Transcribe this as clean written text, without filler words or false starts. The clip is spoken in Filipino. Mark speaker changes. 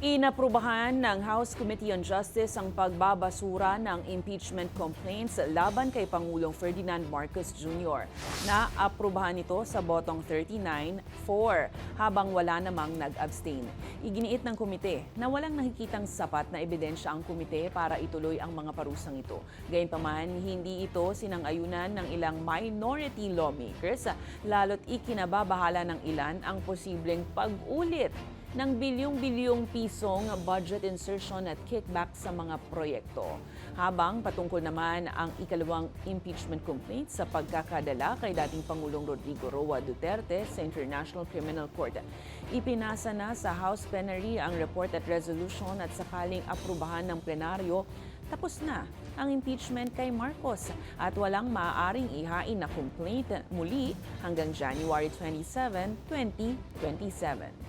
Speaker 1: Inaprubahan ng House Committee on Justice ang pagbabasura ng impeachment complaints laban kay Pangulong Ferdinand Marcos Jr. Naaprubahan ito sa botong 39-4 habang wala namang nag-abstain. Iginiit ng komite na walang nakikitang sapat na ebidensya ang komite para ituloy ang mga parusang ito. Gayunpaman, hindi ito sinang-ayunan ng ilang minority lawmakers, lalo't ikinababahala ng ilan ang posibleng pag-ulit ng bilyong-bilyong pisong budget insertion at kickback sa mga proyekto. Habang patungkol naman ang ikalawang impeachment complaint sa pagkakadala kay dating Pangulong Rodrigo Roa Duterte sa International Criminal Court. Ipinasa na sa House Plenary ang report at resolution at sakaling aprubahan ng plenaryo, tapos na ang impeachment kay Marcos at walang maaaring ihain na complaint muli hanggang January 27, 2027.